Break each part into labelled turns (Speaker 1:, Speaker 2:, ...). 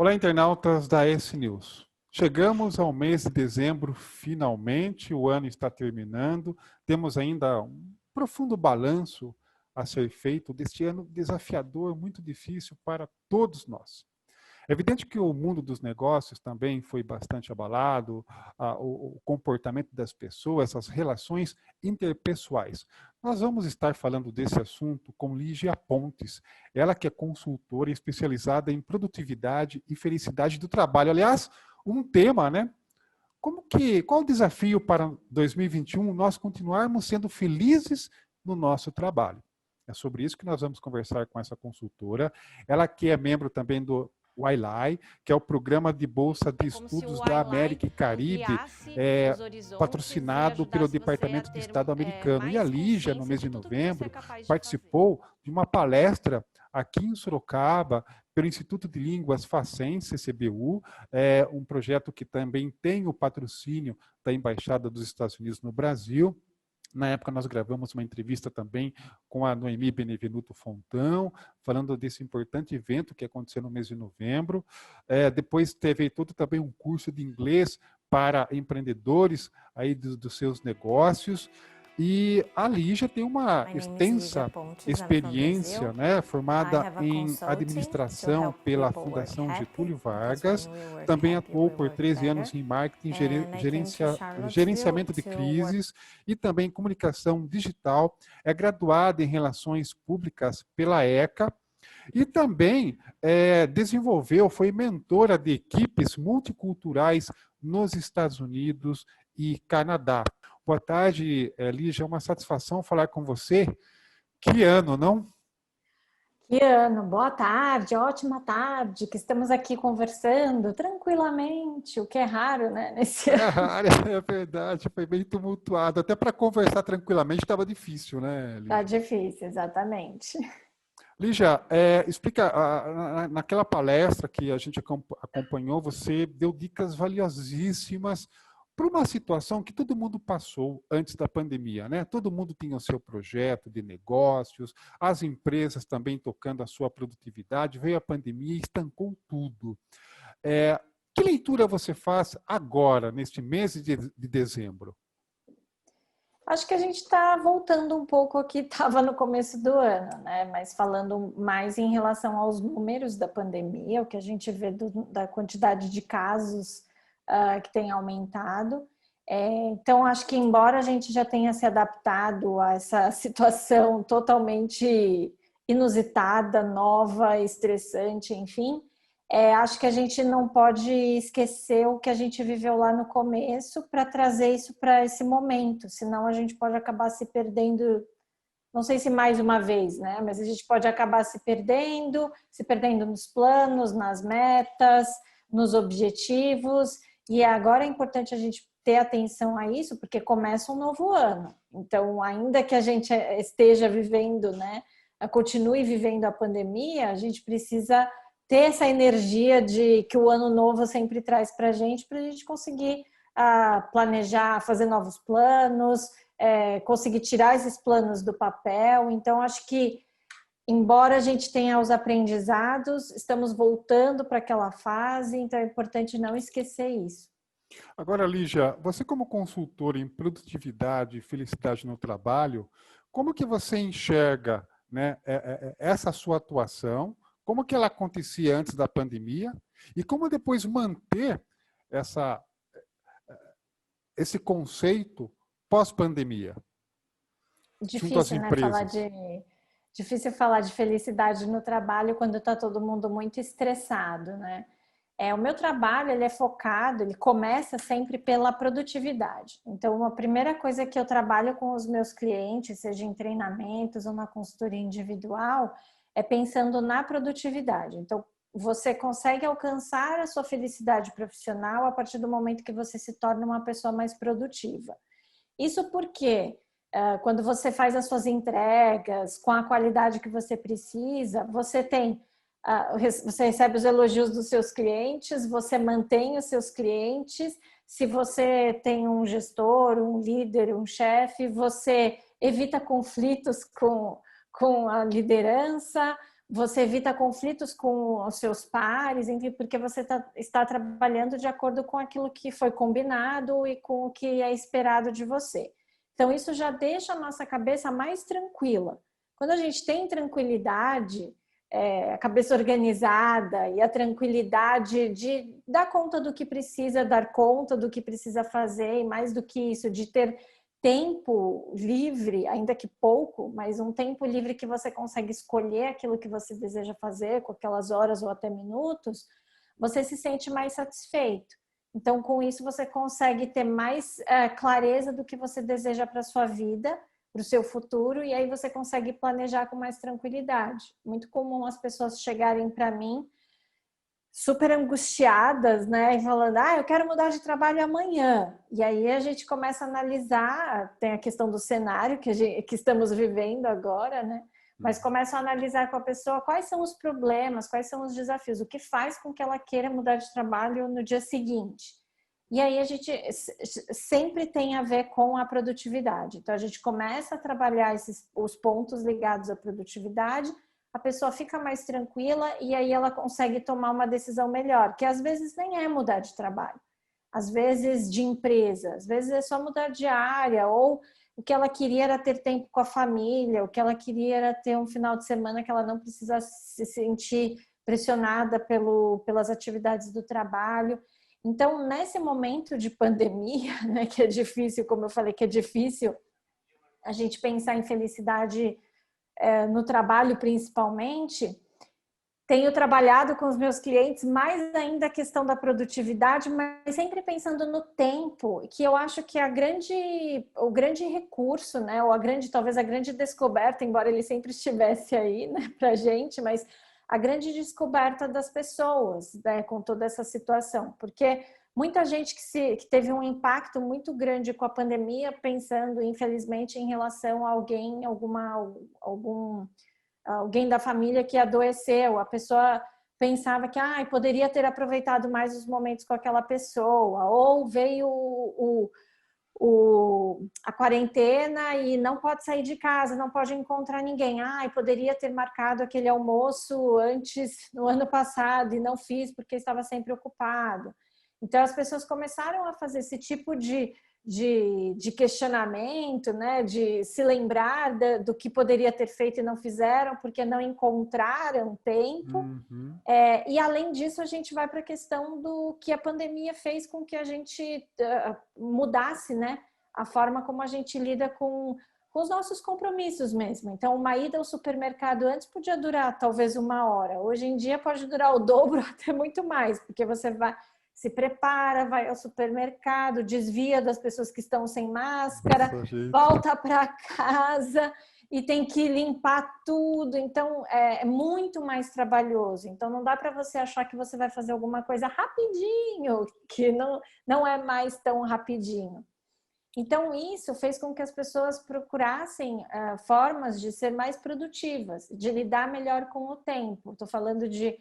Speaker 1: Olá, internautas da S-News. Chegamos ao mês de dezembro, finalmente, o ano está terminando. Temos ainda um profundo balanço a ser feito deste ano desafiador, muito difícil para todos nós. É evidente que o mundo dos negócios também foi bastante abalado, o comportamento das pessoas, as relações interpessoais. Nós vamos estar falando desse assunto com Lígia Pontes, ela que é consultora especializada em produtividade e felicidade do trabalho. Aliás, um tema, né? Qual o desafio para 2021 nós continuarmos sendo felizes no nosso trabalho? É sobre isso que nós vamos conversar com essa consultora. Ela que é membro também do WILI, que é o Programa de Bolsa de Estudos da América e Caribe, patrocinado pelo Departamento de Estado americano. E a Lígia, no mês de novembro, participou de uma palestra aqui em Sorocaba, pelo Instituto de Línguas Facense, CBU, um projeto que também tem o patrocínio da Embaixada dos Estados Unidos no Brasil. Na época, nós gravamos uma entrevista também com a Noemi Benevenuto Fontão, falando desse importante evento que aconteceu no mês de novembro. Depois teve todo também um curso de inglês para empreendedores aí dos seus negócios. E a Lígia tem uma extensa experiência, né, formada em administração pela Fundação Getúlio Vargas, também atuou por 13 anos em marketing, gerenciamento de crises e também comunicação digital, é graduada em relações públicas pela ECA, e também foi mentora de equipes multiculturais nos Estados Unidos e Canadá. Boa tarde, Lígia, é uma satisfação falar com você. Que ano, não?
Speaker 2: Que ano, boa tarde, ótima tarde, que estamos aqui conversando tranquilamente, o que é raro, né, nesse ano.
Speaker 1: Raro, é verdade, foi bem tumultuado. Até para conversar tranquilamente estava difícil, né, Lígia?
Speaker 2: Tá difícil, exatamente.
Speaker 1: Lígia, explica, naquela palestra que a gente acompanhou, você deu dicas valiosíssimas para uma situação que todo mundo passou antes da pandemia, né? Todo mundo tinha o seu projeto de negócios, as empresas também tocando a sua produtividade, veio a pandemia e estancou tudo. Que leitura você faz agora, neste mês de dezembro?
Speaker 2: Acho que a gente está voltando um pouco ao que estava no começo do ano, né? Mas falando mais em relação aos números da pandemia, o que a gente vê da quantidade de casos que tem aumentado. Então, acho que embora a gente já tenha se adaptado a essa situação totalmente inusitada, nova, estressante, enfim, acho que a gente não pode esquecer o que a gente viveu lá no começo para trazer isso para esse momento, senão a gente pode acabar se perdendo, não sei se mais uma vez, né? Mas a gente pode acabar se perdendo nos planos, nas metas, nos objetivos, e agora é importante a gente ter atenção a isso, porque começa um novo ano. Então, ainda que a gente esteja vivendo, né, continue vivendo a pandemia, a gente precisa ter essa energia de que o ano novo sempre traz para a gente conseguir planejar, fazer novos planos, conseguir tirar esses planos do papel. Então, acho que, embora a gente tenha os aprendizados, estamos voltando para aquela fase, então é importante não esquecer isso.
Speaker 1: Agora, Lígia, você como consultora em produtividade e felicidade no trabalho, como que você enxerga, né, essa sua atuação, como que ela acontecia antes da pandemia e como depois manter esse conceito pós-pandemia junto às
Speaker 2: Difícil, né,
Speaker 1: empresas?
Speaker 2: difícil falar de felicidade no trabalho quando está todo mundo muito estressado, né? O meu trabalho, ele é focado, ele começa sempre pela produtividade. Então, a primeira coisa que eu trabalho com os meus clientes, seja em treinamentos ou na consultoria individual, é pensando na produtividade. Então, você consegue alcançar a sua felicidade profissional a partir do momento que você se torna uma pessoa mais produtiva. Isso porque quando você faz as suas entregas com a qualidade que você precisa, você recebe os elogios dos seus clientes, você mantém os seus clientes. Se você tem um gestor, um líder, um chefe, você evita conflitos com a liderança, você evita conflitos com os seus pares, enfim, porque você está trabalhando de acordo com aquilo que foi combinado e com o que é esperado de você. Então, isso já deixa a nossa cabeça mais tranquila. Quando a gente tem tranquilidade, a cabeça organizada e a tranquilidade de dar conta do que precisa, dar conta do que precisa fazer, e mais do que isso, de ter tempo livre, ainda que pouco, mas um tempo livre que você consegue escolher aquilo que você deseja fazer, com aquelas horas ou até minutos, você se sente mais satisfeito. Então, com isso, você consegue ter mais clareza do que você deseja para a sua vida, para o seu futuro, e aí você consegue planejar com mais tranquilidade. Muito comum as pessoas chegarem para mim super angustiadas, né? E falando, eu quero mudar de trabalho amanhã. E aí a gente começa a analisar, tem a questão do cenário que estamos vivendo agora, né? Mas começa a analisar com a pessoa quais são os problemas, quais são os desafios, o que faz com que ela queira mudar de trabalho no dia seguinte. E aí a gente sempre tem a ver com a produtividade. Então a gente começa a trabalhar os pontos ligados à produtividade, a pessoa fica mais tranquila e aí ela consegue tomar uma decisão melhor, que às vezes nem é mudar de trabalho, às vezes de empresa, às vezes é só mudar de área, ou o que ela queria era ter tempo com a família, o que ela queria era ter um final de semana que ela não precisa se sentir pressionada pelas atividades do trabalho. Então, nesse momento de pandemia, né, que é difícil, como eu falei, que é difícil a gente pensar em felicidade no trabalho principalmente, tenho trabalhado com os meus clientes mais ainda a questão da produtividade, mas sempre pensando no tempo, que eu acho que o grande recurso, né, ou talvez a grande descoberta, embora ele sempre estivesse aí, né, pra gente, mas a grande descoberta das pessoas, né, com toda essa situação, porque muita gente que teve um impacto muito grande com a pandemia, pensando, infelizmente, em relação a alguém da família que adoeceu. A pessoa pensava que poderia ter aproveitado mais os momentos com aquela pessoa, ou veio a quarentena e não pode sair de casa, não pode encontrar ninguém. Poderia ter marcado aquele almoço antes, no ano passado, e não fiz porque estava sempre ocupado. Então, as pessoas começaram a fazer esse tipo de questionamento, né? De se lembrar do que poderia ter feito e não fizeram, porque não encontraram tempo. E, além disso, a gente vai para a questão do que a pandemia fez com que a gente mudasse, né? A forma como a gente lida com os nossos compromissos mesmo. Então, uma ida ao supermercado antes podia durar talvez 1 hora. Hoje em dia pode durar o dobro, até muito mais, porque você se prepara, vai ao supermercado, desvia das pessoas que estão sem máscara, volta para casa e tem que limpar tudo. Então, é muito mais trabalhoso. Então, não dá para você achar que você vai fazer alguma coisa rapidinho, que não é mais tão rapidinho. Então, isso fez com que as pessoas procurassem formas de ser mais produtivas, de lidar melhor com o tempo. Estou falando de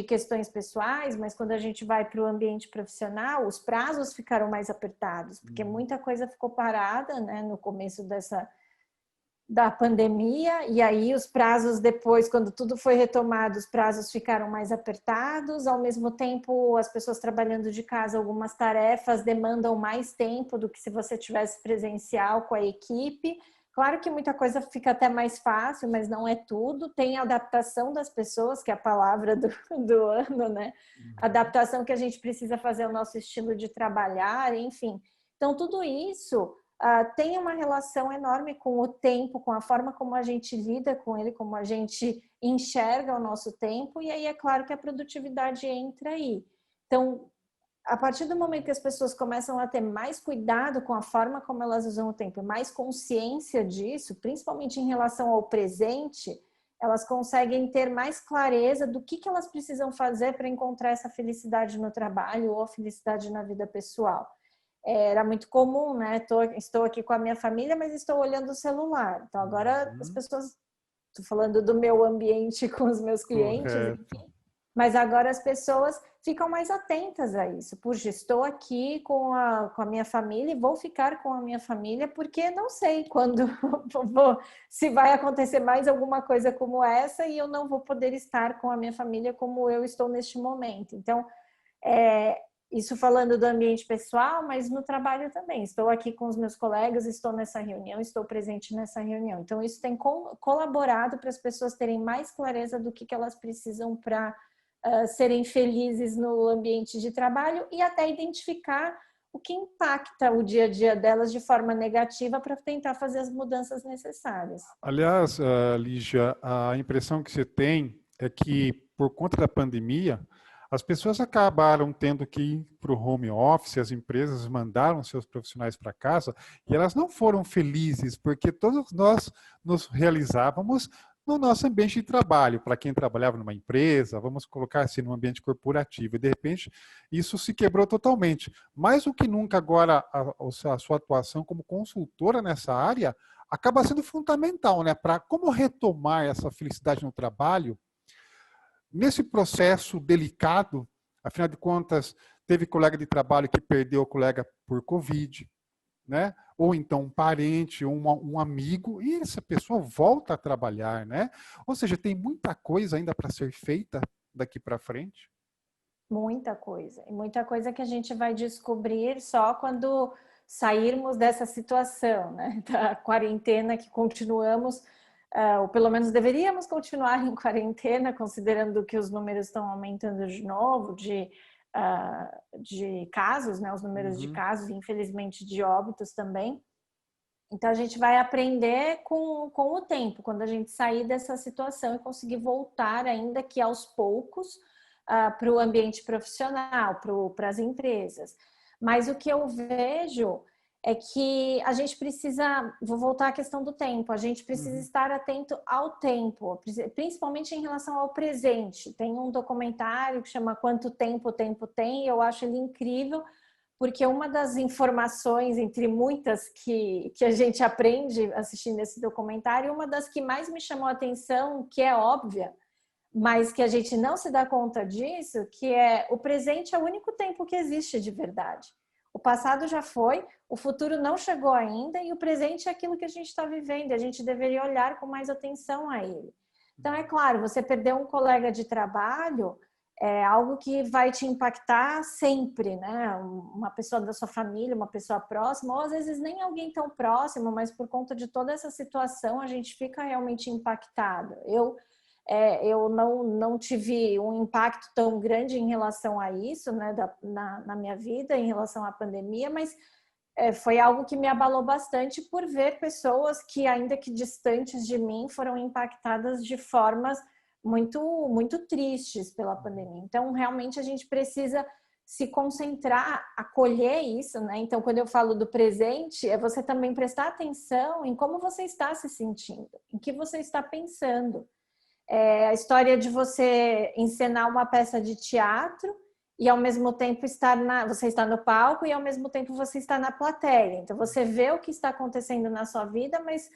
Speaker 2: questões pessoais, mas quando a gente vai para o ambiente profissional, os prazos ficaram mais apertados, porque muita coisa ficou parada, né, no começo da pandemia, e aí os prazos depois, quando tudo foi retomado, os prazos ficaram mais apertados. Ao mesmo tempo, as pessoas trabalhando de casa, algumas tarefas demandam mais tempo do que se você tivesse presencial com a equipe. Claro que muita coisa fica até mais fácil, mas não é tudo. Tem a adaptação das pessoas, que é a palavra do ano, né? Adaptação que a gente precisa fazer ao nosso estilo de trabalhar, enfim. Então, tudo isso tem uma relação enorme com o tempo, com a forma como a gente lida com ele, como a gente enxerga o nosso tempo, e aí é claro que a produtividade entra aí. Então, a partir do momento que as pessoas começam a ter mais cuidado com a forma como elas usam o tempo, mais consciência disso, principalmente em relação ao presente, elas conseguem ter mais clareza do que elas precisam fazer para encontrar essa felicidade no trabalho ou a felicidade na vida pessoal. Era muito comum, né? Estou aqui com a minha família, mas estou olhando o celular. Então, agora as pessoas... Estou falando do meu ambiente com os meus clientes, enfim. Mas agora as pessoas ficam mais atentas a isso. Puxa, estou aqui com a minha família e vou ficar com a minha família porque não sei quando se vai acontecer mais alguma coisa como essa e eu não vou poder estar com a minha família como eu estou neste momento. Então, isso falando do ambiente pessoal, mas no trabalho também. Estou aqui com os meus colegas, estou nessa reunião, estou presente nessa reunião. Então, isso tem colaborado para as pessoas terem mais clareza do que elas precisam para serem felizes no ambiente de trabalho e até identificar o que impacta o dia a dia delas de forma negativa para tentar fazer as mudanças necessárias.
Speaker 1: Aliás, Lígia, a impressão que você tem é que, por conta da pandemia, as pessoas acabaram tendo que ir para o home office, as empresas mandaram seus profissionais para casa e elas não foram felizes, porque todos nós nos realizávamos no nosso ambiente de trabalho, para quem trabalhava numa empresa, vamos colocar assim, num ambiente corporativo, e de repente isso se quebrou totalmente. Mais do que nunca agora, a sua atuação como consultora nessa área acaba sendo fundamental, né, para como retomar essa felicidade no trabalho, nesse processo delicado. Afinal de contas, teve colega de trabalho que perdeu o colega por Covid, né? Ou então um parente, um amigo, e essa pessoa volta a trabalhar, né? Ou seja, tem muita coisa ainda para ser feita daqui para frente.
Speaker 2: Muita coisa. E muita coisa que a gente vai descobrir só quando sairmos dessa situação, né? Da quarentena que continuamos, ou pelo menos deveríamos continuar em quarentena, considerando que os números estão aumentando de novo, de casos, né? Os números de casos, infelizmente de óbitos também. Então a gente vai aprender com o tempo, quando a gente sair dessa situação e conseguir voltar, ainda que aos poucos, para o ambiente profissional, para as empresas. Mas o que eu vejo é que a gente precisa, vou voltar à questão do tempo, a gente precisa estar atento ao tempo, principalmente em relação ao presente. Tem um documentário que chama Quanto Tempo o Tempo Tem, e eu acho ele incrível, porque uma das informações, entre muitas que a gente aprende assistindo esse documentário, uma das que mais me chamou a atenção, que é óbvia, mas que a gente não se dá conta disso, que é o presente é o único tempo que existe de verdade. O passado já foi, o futuro não chegou ainda e o presente é aquilo que a gente está vivendo. A gente deveria olhar com mais atenção a ele. Então, é claro, você perder um colega de trabalho é algo que vai te impactar sempre, né? Uma pessoa da sua família, uma pessoa próxima, ou às vezes nem alguém tão próximo, mas por conta de toda essa situação a gente fica realmente impactado. Eu não tive um impacto tão grande em relação a isso, né, na minha vida, em relação à pandemia, mas foi algo que me abalou bastante por ver pessoas que, ainda que distantes de mim, foram impactadas de formas muito, muito tristes pela pandemia. Então, realmente, a gente precisa se concentrar, acolher isso, né? Então, quando eu falo do presente, é você também prestar atenção em como você está se sentindo, em que você está pensando. A história de você encenar uma peça de teatro e ao mesmo tempo você está no palco e ao mesmo tempo você está na plateia. Então você vê o que está acontecendo na sua vida, mas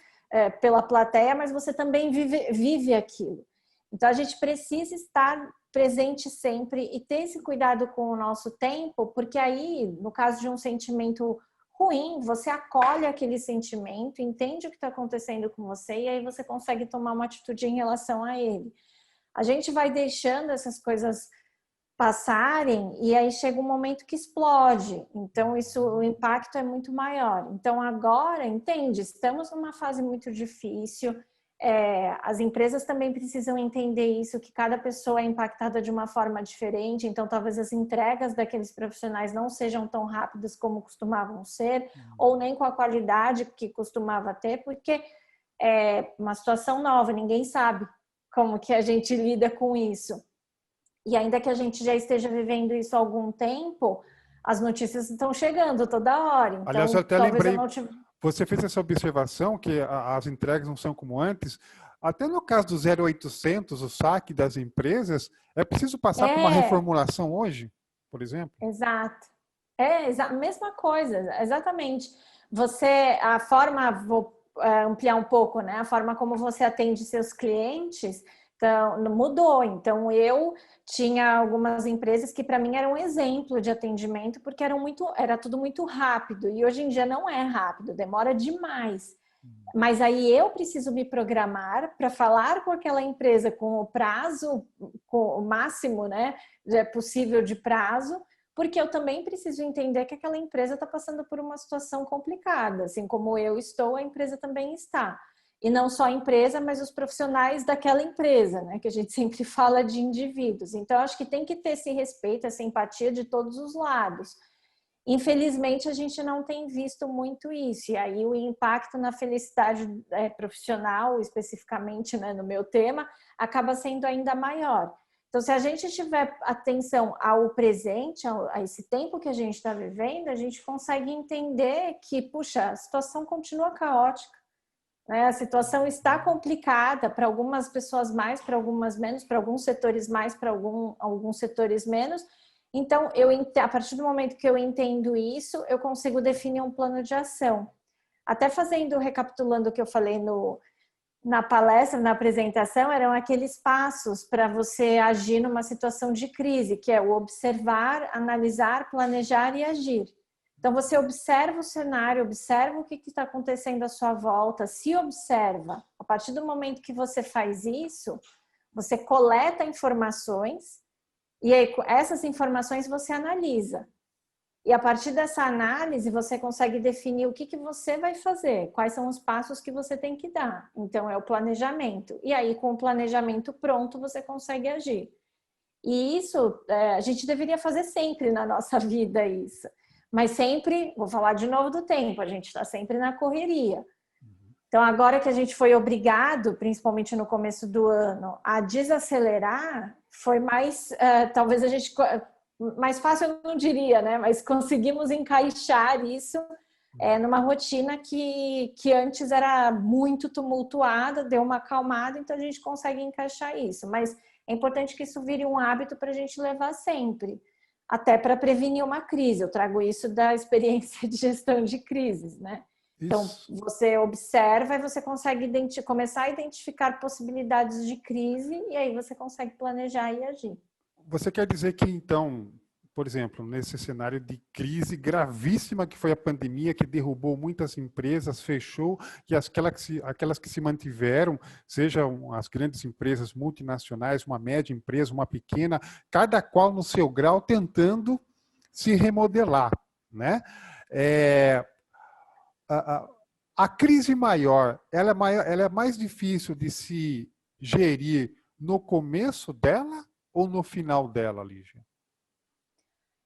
Speaker 2: pela plateia, mas você também vive aquilo. Então a gente precisa estar presente sempre e ter esse cuidado com o nosso tempo, porque aí, no caso de um sentimento ruim, você acolhe aquele sentimento, entende o que está acontecendo com você e aí você consegue tomar uma atitude em relação a ele. A gente vai deixando essas coisas passarem e aí chega um momento que explode. Então, o impacto é muito maior. Então, agora, entende? Estamos numa fase muito difícil. As empresas também precisam entender isso, que cada pessoa é impactada de uma forma diferente, então talvez as entregas daqueles profissionais não sejam tão rápidas como costumavam ser, ou nem com a qualidade que costumava ter, porque é uma situação nova, ninguém sabe como que a gente lida com isso. E ainda que a gente já esteja vivendo isso há algum tempo, as notícias estão chegando toda hora, então
Speaker 1: Aliás, eu até
Speaker 2: talvez eu
Speaker 1: lembrei,
Speaker 2: não tive...
Speaker 1: você fez essa observação que as entregas não são como antes. Até no caso do 0800, o saque das empresas, é preciso passar por uma reformulação hoje, por exemplo?
Speaker 2: Exato. Mesma coisa, exatamente. A forma, vou ampliar um pouco, né? A forma como você atende seus clientes Então, mudou. Então, eu tinha algumas empresas que para mim eram um exemplo de atendimento, porque era tudo muito rápido. E hoje em dia não é rápido, demora demais. Mas aí eu preciso me programar para falar com aquela empresa com o prazo, com o máximo, né, possível de prazo, porque eu também preciso entender que aquela empresa está passando por uma situação complicada. Assim como eu estou, a empresa também está. E não só a empresa, mas os profissionais daquela empresa, né? Que a gente sempre fala de indivíduos. Então, acho que tem que ter esse respeito, essa empatia de todos os lados. Infelizmente, a gente não tem visto muito isso. E aí o impacto na felicidade profissional, especificamente, né, no meu tema, acaba sendo ainda maior. Então, se a gente tiver atenção ao presente, a esse tempo que a gente está vivendo, a gente consegue entender que, puxa, a situação continua caótica. A situação está complicada, para algumas pessoas mais, para algumas menos, para alguns setores mais, para alguns setores menos. Então, a partir do momento que eu entendo isso, eu consigo definir um plano de ação. Até recapitulando o que eu falei na palestra, na apresentação, eram aqueles passos para você agir numa situação de crise, que é o observar, analisar, planejar e agir. Então, você observa o cenário, observa o que está acontecendo à sua volta, se observa. A partir do momento que você faz isso, você coleta informações e aí essas informações você analisa. E a partir dessa análise, você consegue definir o que você vai fazer, quais são os passos que você tem que dar. Então, é o planejamento. E aí, com o planejamento pronto, você consegue agir. E isso, a gente deveria fazer sempre na nossa vida isso. Mas sempre, vou falar de novo do tempo, a gente está sempre na correria. Então, agora que a gente foi obrigado, principalmente no começo do ano, a desacelerar, foi mais, talvez a gente, mais fácil eu não diria, né? Mas conseguimos encaixar isso numa rotina que antes era muito tumultuada, deu uma acalmada, então a gente consegue encaixar isso. Mas é importante que isso vire um hábito para a gente levar sempre, até para prevenir uma crise. Eu trago isso da experiência de gestão de crises, né? Então, você observa e você consegue começar a identificar possibilidades de crise e aí você consegue planejar e agir.
Speaker 1: Você quer dizer que, então, por exemplo, nesse cenário de crise gravíssima que foi a pandemia, que derrubou muitas empresas, fechou, e aquelas que se mantiveram, sejam as grandes empresas multinacionais, uma média empresa, uma pequena, cada qual no seu grau tentando se remodelar, né? A crise maior, ela é mais difícil de se gerir no começo dela ou no final dela, Lígia?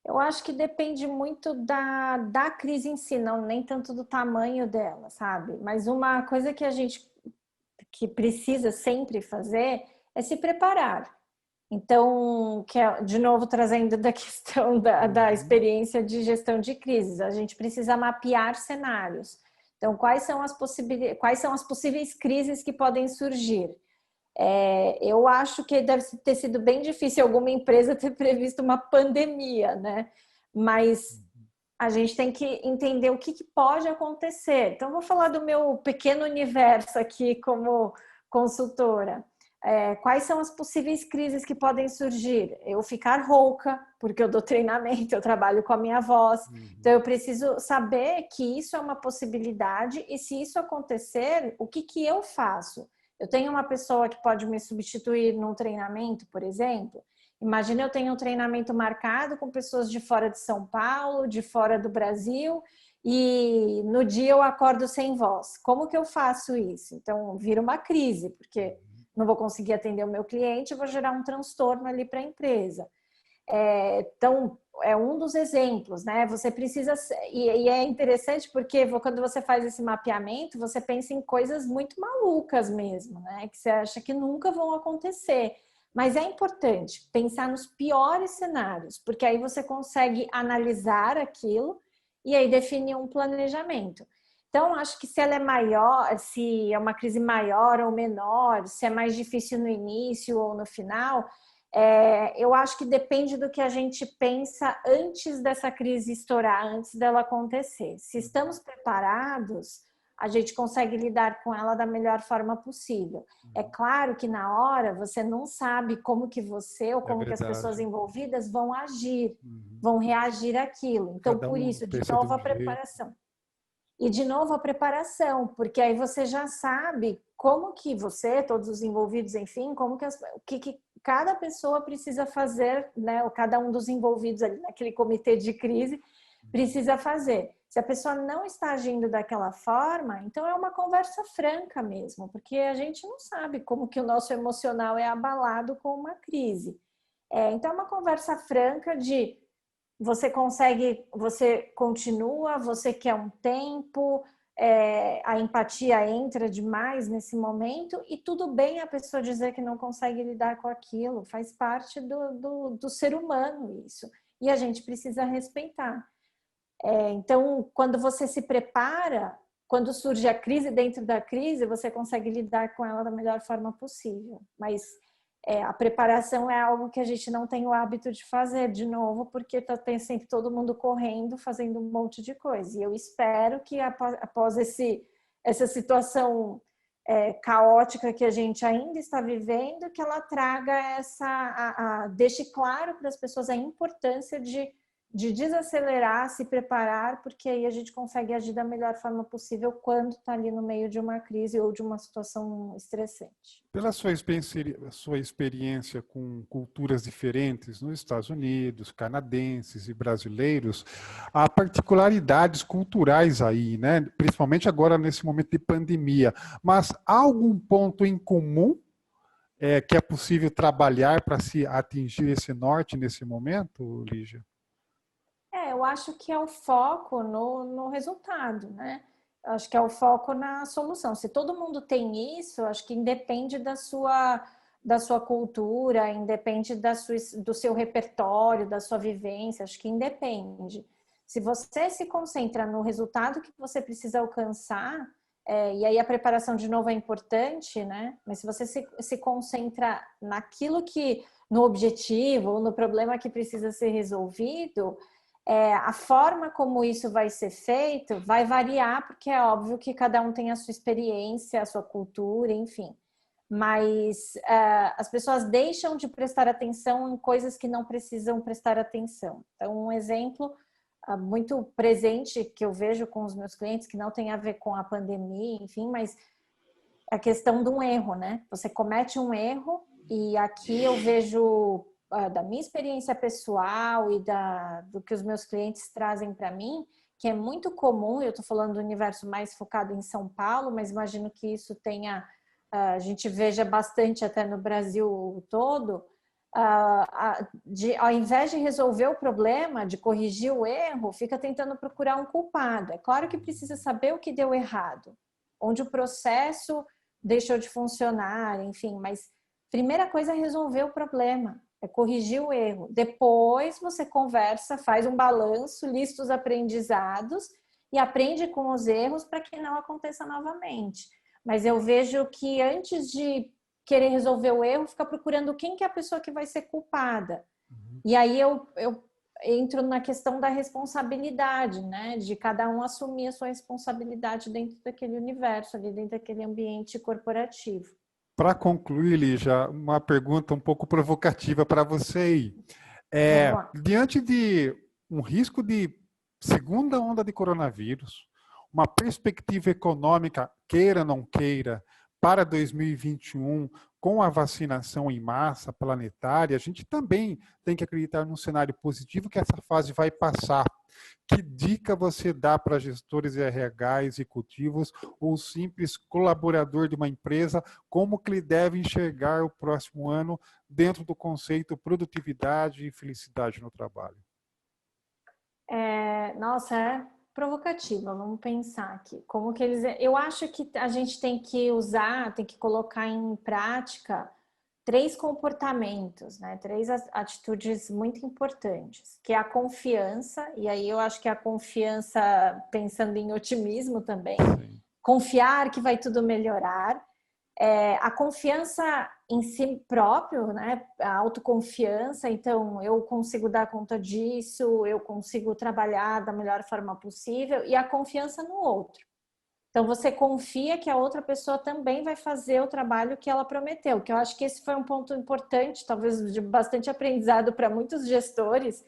Speaker 2: Eu acho que depende muito da crise em si, não nem tanto do tamanho dela, sabe? Mas uma coisa que a gente que precisa sempre fazer é se preparar. Então, de novo, trazendo da questão da experiência de gestão de crises, a gente precisa mapear cenários. Então, quais são as possíveis crises que podem surgir? Eu acho que deve ter sido bem difícil alguma empresa ter previsto uma pandemia, né? Mas a gente tem que entender o que pode acontecer. Então, vou falar do meu pequeno universo aqui como consultora. Quais são as possíveis crises que podem surgir? Eu ficar rouca, porque eu dou treinamento, eu trabalho com a minha voz. Então, eu preciso saber que isso é uma possibilidade e se isso acontecer, o que eu faço? Eu tenho uma pessoa que pode me substituir num treinamento, por exemplo. Imagina eu tenho um treinamento marcado com pessoas de fora de São Paulo, de fora do Brasil, e no dia eu acordo sem voz. Como que eu faço isso? Então, vira uma crise, porque não vou conseguir atender o meu cliente, eu vou gerar um transtorno ali para a empresa. Então, é um dos exemplos, né? Você precisa... E é interessante porque quando você faz esse mapeamento, você pensa em coisas muito malucas mesmo, né? Que você acha que nunca vão acontecer. Mas é importante pensar nos piores cenários, porque aí você consegue analisar aquilo e aí definir um planejamento. Então, acho que se ela é maior, se é uma crise maior ou menor, se é mais difícil no início ou no final, eu acho que depende do que a gente pensa antes dessa crise estourar, antes dela acontecer. Se estamos preparados, a gente consegue lidar com ela da melhor forma possível. É claro que na hora você não sabe como que você ou
Speaker 1: É
Speaker 2: como que as pessoas
Speaker 1: verdade.
Speaker 2: envolvidas vão agir,
Speaker 1: Uhum.
Speaker 2: vão reagir àquilo. Então,
Speaker 1: Cada
Speaker 2: por
Speaker 1: um
Speaker 2: isso, de
Speaker 1: pensa de
Speaker 2: novo,
Speaker 1: um
Speaker 2: a
Speaker 1: jeito.
Speaker 2: preparação. E, de novo, a preparação, porque aí você já sabe como que você, todos os envolvidos, enfim, como que, que cada pessoa precisa fazer, né? Ou cada um dos envolvidos ali naquele comitê de crise precisa fazer. Se a pessoa não está agindo daquela forma, então é uma conversa franca mesmo, porque a gente não sabe como que o nosso emocional é abalado com uma crise. Então é uma conversa franca de você consegue, você continua, você quer um tempo, a empatia entra demais nesse momento e tudo bem a pessoa dizer que não consegue lidar com aquilo, faz parte do ser humano isso. E a gente precisa respeitar. Então, quando você se prepara, quando surge a crise dentro da crise, você consegue lidar com ela da melhor forma possível. Mas a preparação é algo que a gente não tem o hábito de fazer de novo, porque tem sempre todo mundo correndo, fazendo um monte de coisa. E eu espero que após essa situação caótica que a gente ainda está vivendo, que ela traga deixe claro para as pessoas a importância de desacelerar, se preparar, porque aí a gente consegue agir da melhor forma possível quando está ali no meio de uma crise ou de uma situação estressante.
Speaker 1: Pela sua experiência com culturas diferentes nos Estados Unidos, canadenses e brasileiros, há particularidades culturais aí, né? Principalmente agora nesse momento de pandemia. Mas há algum ponto em comum que é possível trabalhar para se atingir esse norte nesse momento, Lígia?
Speaker 2: Eu acho que é o foco no resultado, né? Eu acho que é o foco na solução. Se todo mundo tem isso, eu acho que independe da sua cultura, independe do seu repertório, da sua vivência, acho que independe. Se você se concentra no resultado que você precisa alcançar, e aí a preparação de novo é importante, né? Mas se você se concentra naquilo no objetivo ou no problema que precisa ser resolvido, a forma como isso vai ser feito vai variar, porque é óbvio que cada um tem a sua experiência, a sua cultura, enfim. Mas as pessoas deixam de prestar atenção em coisas que não precisam prestar atenção. Então, um exemplo muito presente que eu vejo com os meus clientes, que não tem a ver com a pandemia, enfim, mas a questão de um erro, né? Você comete um erro e aqui eu vejo da minha experiência pessoal e do que os meus clientes trazem para mim, que é muito comum, eu estou falando do universo mais focado em São Paulo, mas imagino que isso a gente veja bastante até no Brasil todo, ao invés de resolver o problema, de corrigir o erro, fica tentando procurar um culpado. É claro que precisa saber o que deu errado, onde o processo deixou de funcionar, enfim, mas primeira coisa é resolver o problema, é corrigir o erro. Depois você conversa, faz um balanço, lista os aprendizados e aprende com os erros para que não aconteça novamente. Mas eu vejo que antes de querer resolver o erro, fica procurando quem que é a pessoa que vai ser culpada. E aí eu entro na questão da responsabilidade, né? De cada um assumir a sua responsabilidade dentro daquele universo, ali dentro daquele ambiente corporativo.
Speaker 1: Para concluir, Lígia, uma pergunta um pouco provocativa para você aí.
Speaker 2: Vamos lá.
Speaker 1: Diante de um risco de segunda onda de coronavírus, uma perspectiva econômica, queira ou não queira, para 2021, com a vacinação em massa planetária, a gente também tem que acreditar num cenário positivo que essa fase vai passar. Que dica você dá para gestores de RH, executivos ou simples colaborador de uma empresa, como que ele deve enxergar o próximo ano dentro do conceito produtividade e felicidade no trabalho?
Speaker 2: Nossa, é provocativa. Vamos pensar aqui. Como que eles? Eu acho que a gente tem que tem que colocar em prática três comportamentos, né? Três atitudes muito importantes, que é a confiança, e aí eu acho que a confiança, pensando em otimismo também,
Speaker 1: Sim.
Speaker 2: confiar que vai tudo melhorar, a confiança em si próprio, né? A autoconfiança, então eu consigo dar conta disso, eu consigo trabalhar da melhor forma possível, e a confiança no outro. Então, você confia que a outra pessoa também vai fazer o trabalho que ela prometeu, que eu acho que esse foi um ponto importante, talvez de bastante aprendizado para muitos gestores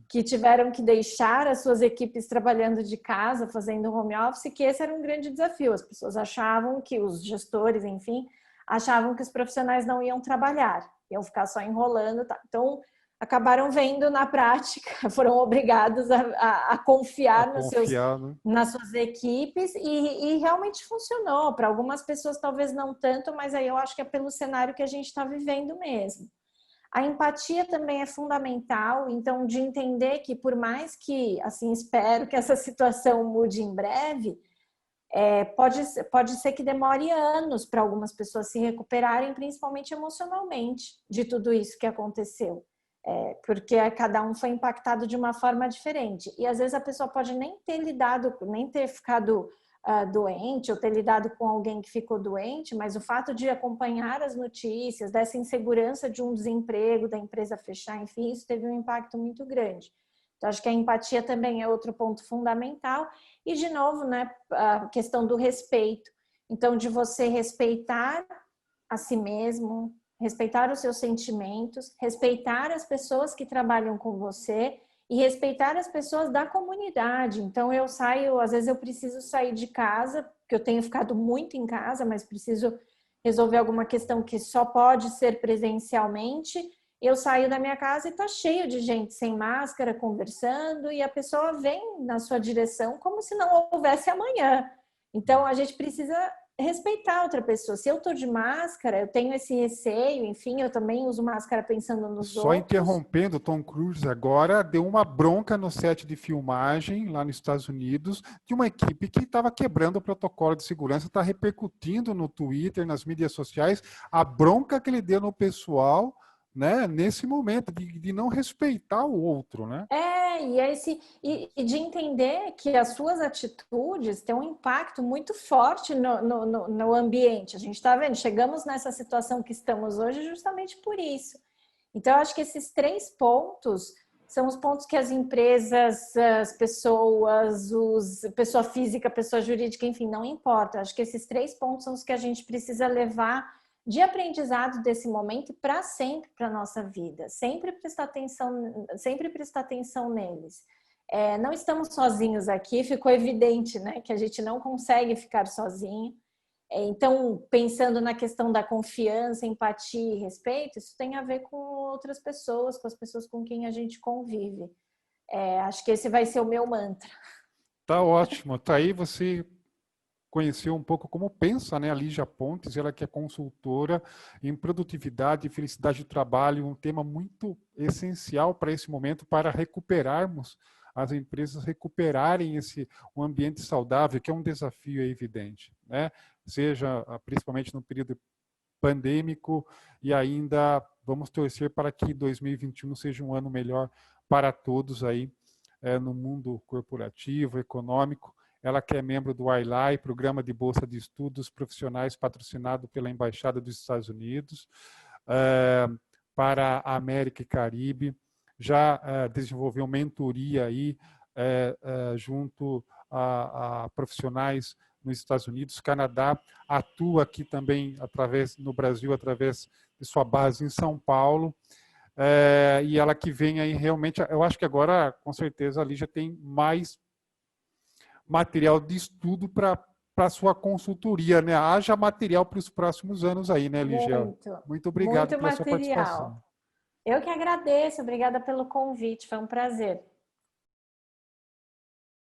Speaker 2: que tiveram que deixar as suas equipes trabalhando de casa, fazendo home office, que esse era um grande desafio. As pessoas achavam que os gestores, enfim, achavam que os profissionais não iam trabalhar, iam ficar só enrolando. Tá? Então, acabaram vendo na prática, foram obrigados a confiar
Speaker 1: né?
Speaker 2: nas suas equipes e realmente funcionou. Para algumas pessoas talvez não tanto, mas aí eu acho que é pelo cenário que a gente está vivendo mesmo. A empatia também é fundamental, então de entender que por mais que, assim, espero que essa situação mude em breve, pode ser que demore anos para algumas pessoas se recuperarem, principalmente emocionalmente, de tudo isso que aconteceu. Porque cada um foi impactado de uma forma diferente. E às vezes a pessoa pode nem ter ficado doente ou ter lidado com alguém que ficou doente, mas o fato de acompanhar as notícias, dessa insegurança de um desemprego, da empresa fechar, enfim, isso teve um impacto muito grande. Então, acho que a empatia também é outro ponto fundamental. E, de novo, né, a questão do respeito. Então, de você respeitar a si mesmo, respeitar os seus sentimentos, respeitar as pessoas que trabalham com você e respeitar as pessoas da comunidade. Então, eu saio, às vezes eu preciso sair de casa, porque eu tenho ficado muito em casa, mas preciso resolver alguma questão que só pode ser presencialmente. Eu saio da minha casa e está cheio de gente sem máscara, conversando, e a pessoa vem na sua direção como se não houvesse amanhã. Então, a gente precisa respeitar outra pessoa. Se eu estou de máscara, eu tenho esse receio, enfim, eu também uso máscara pensando nos
Speaker 1: Só
Speaker 2: outros.
Speaker 1: interrompendo, Tom Cruise agora deu uma bronca no set de filmagem lá nos Estados Unidos de uma equipe que estava quebrando o protocolo de segurança, está repercutindo no Twitter, nas mídias sociais, a bronca que ele deu no pessoal, né, nesse momento de não respeitar o outro, né?
Speaker 2: E de entender que as suas atitudes têm um impacto muito forte no ambiente. A gente está vendo, chegamos nessa situação que estamos hoje justamente por isso. Então, eu acho que esses 3 pontos são os pontos que as empresas, as pessoas, pessoa física, pessoa jurídica, enfim, não importa. Eu acho que esses 3 pontos são os que a gente precisa levar de aprendizado desse momento para sempre para a nossa vida. Sempre prestar atenção neles. Não estamos sozinhos aqui, ficou evidente, né, que a gente não consegue ficar sozinho. Então, pensando na questão da confiança, empatia e respeito, isso tem a ver com outras pessoas, com as pessoas com quem a gente convive. Acho que esse vai ser o meu mantra.
Speaker 1: Tá ótimo. Tá aí você conheceu um pouco como pensa, né, a Lígia Pontes, ela que é consultora em produtividade e felicidade do trabalho, um tema muito essencial para esse momento, para recuperarmos, as empresas recuperarem um ambiente saudável, que é um desafio evidente, né? Seja principalmente no período pandêmico, e ainda vamos torcer para que 2021 seja um ano melhor para todos aí no mundo corporativo, econômico. Ela que é membro do ILAI, Programa de Bolsa de Estudos Profissionais patrocinado pela Embaixada dos Estados Unidos para a América e Caribe. Já desenvolveu mentoria aí junto a profissionais nos Estados Unidos, Canadá, atua aqui também no Brasil através de sua base em São Paulo. E ela que vem aí realmente, eu acho que agora, com certeza, a Lígia tem mais material de estudo para a sua consultoria, né? Haja material para os próximos anos aí, né, Lígia? Muito obrigado pela sua participação.
Speaker 2: Eu que agradeço, obrigada pelo convite, foi um prazer.